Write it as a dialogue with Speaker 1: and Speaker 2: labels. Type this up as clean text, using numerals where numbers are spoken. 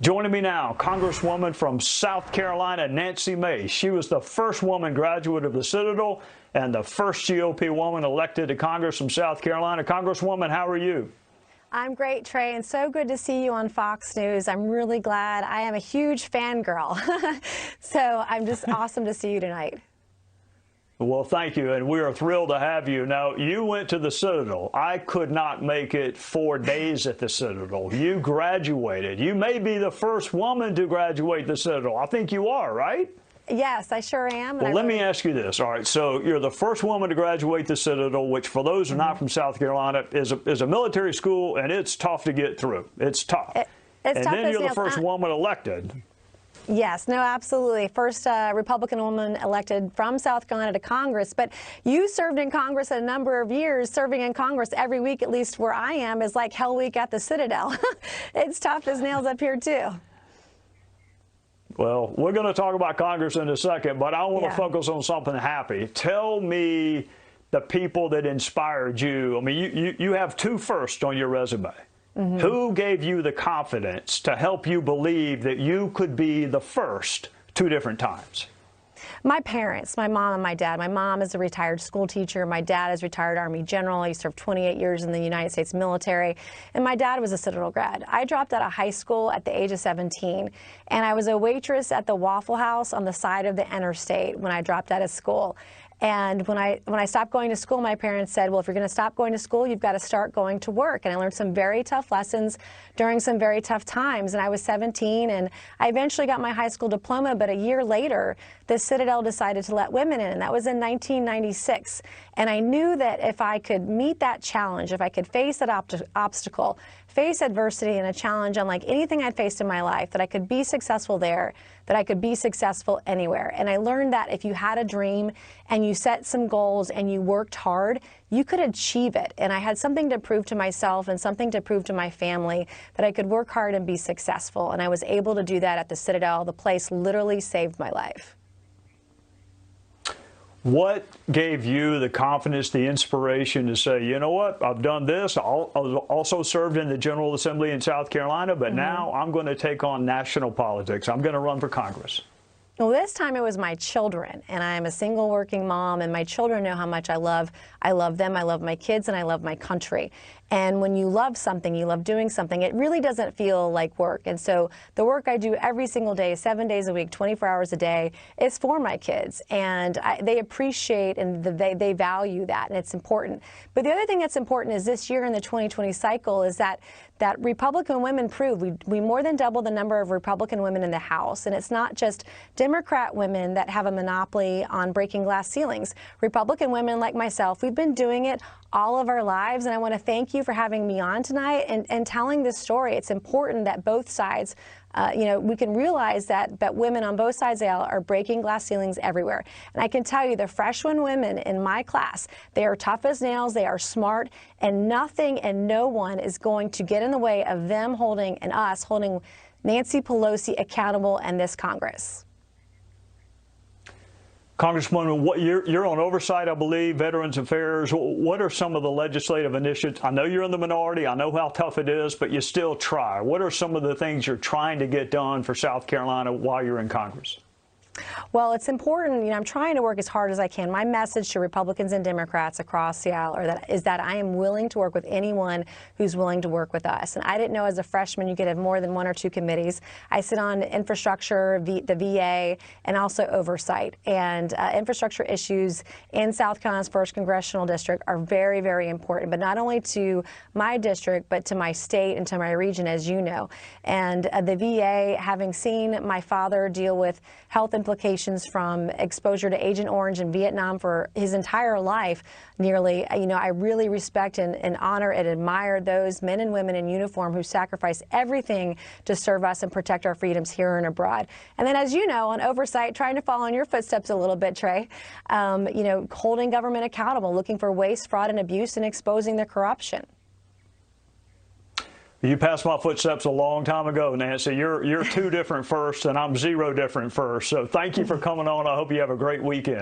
Speaker 1: Joining me now, Congresswoman from South Carolina, Nancy Mace. She was the first woman graduate of the Citadel and the first GOP woman elected to Congress from South Carolina. Congresswoman, how are you?
Speaker 2: I'm great, Trey, and so good to see you on Fox News. I'm really glad. I am a huge fangirl, so I'm just awesome to see you tonight.
Speaker 1: Well, thank you, and we are thrilled to have you. Now, you went to the Citadel. I could not make it 4 days at the Citadel. You graduated. You may be the first woman to graduate the Citadel. I think you are, right?
Speaker 2: Yes, I sure am.
Speaker 1: Well, let me ask you this. All right, so you're the first woman to graduate the Citadel, which for those who are not from South Carolina is a military school, and it's tough to get through. It's tough.
Speaker 2: It's tough.
Speaker 1: And then you're the first woman elected.
Speaker 2: Yes, no, absolutely. First Republican woman elected from South Carolina to Congress. But you served in Congress a number of years. Serving in Congress every week, at least where I am, is like Hell Week at the Citadel. It's tough as nails up here, too.
Speaker 1: Well, we're going to talk about Congress in a second, but I want to focus on something happy. Tell me the people that inspired you. I mean, you have 2 firsts on your resume. Who gave you the confidence to help you believe that you could be the first 2 different times?
Speaker 2: My parents, my mom and my dad. My mom is a retired school teacher. My dad is a retired Army general. He served 28 years in the United States military. And my dad was a Citadel grad. I dropped out of high school at the age of 17, and I was a waitress at the Waffle House on the side of the interstate when I dropped out of school. And when I stopped going to school, my parents said, well, if you're going to stop going to school, you've got to start going to work. And I learned some very tough lessons during some very tough times. And I was 17, and I eventually got my high school diploma. But a year later, the Citadel decided to let women in, and that was in 1996. And I knew that if I could meet that challenge, if I could face that obstacle, face adversity and a challenge unlike anything I'd faced in my life, that I could be successful there, that I could be successful anywhere. And I learned that if you had a dream and you set some goals and you worked hard, you could achieve it. And I had something to prove to myself and something to prove to my family that I could work hard and be successful. And I was able to do that at the Citadel. The place literally saved my life.
Speaker 1: What gave you the confidence, the inspiration to say, you know what, I've done this. I also served in the General Assembly in South Carolina, but now I'm going to take on national politics. I'm going to run for Congress.
Speaker 2: Well, this time it was my children, and I am a single working mom, and my children know how much I love them, I love my kids, and I love my country. And when you love something, you love doing something, it really doesn't feel like work. And so the work I do every single day, 7 days a week, 24 hours a day, is for my kids. And they appreciate and they value that, and it's important. But the other thing that's important is this year in the 2020 cycle is that Republican women proved we more than doubled the number of Republican women in the House. And it's not just Democrat women that have a monopoly on breaking glass ceilings. Republican women like myself, we've been doing it all of our lives, and I want to thank you for having me on tonight and telling this story. It's important that both sides, we can realize that women on both sides of the aisle are breaking glass ceilings everywhere. And I can tell you, the freshman women in my class, they are tough as nails, they are smart, and nothing and no one is going to get in the way of them holding and us holding Nancy Pelosi accountable and this Congress.
Speaker 1: Congresswoman, you're on oversight, I believe, Veterans Affairs. What are some of the legislative initiatives? I know you're in the minority. I know how tough it is, but you still try. What are some of the things you're trying to get done for South Carolina while you're in Congress?
Speaker 2: Well, it's important. I'm trying to work as hard as I can. My message to Republicans and Democrats across the aisle is that I am willing to work with anyone who's willing to work with us. And I didn't know as a freshman you could have more than 1 or 2 committees. I sit on infrastructure, the VA, and also oversight. And infrastructure issues in South Carolina's 1st Congressional District are very, very important, but not only to my district, but to my state and to my region, as you know. And the VA, having seen my father deal with health implications from exposure to Agent Orange in Vietnam for his entire life, nearly, I really respect and honor and admire those men and women in uniform who sacrifice everything to serve us and protect our freedoms here and abroad. And then, as you know, on oversight, trying to follow in your footsteps a little bit, Trey, holding government accountable, looking for waste, fraud, and abuse, and exposing the corruption.
Speaker 1: You passed my footsteps a long time ago, Nancy. You're 2 different firsts, and I'm 0 different firsts. So thank you for coming on. I hope you have a great weekend.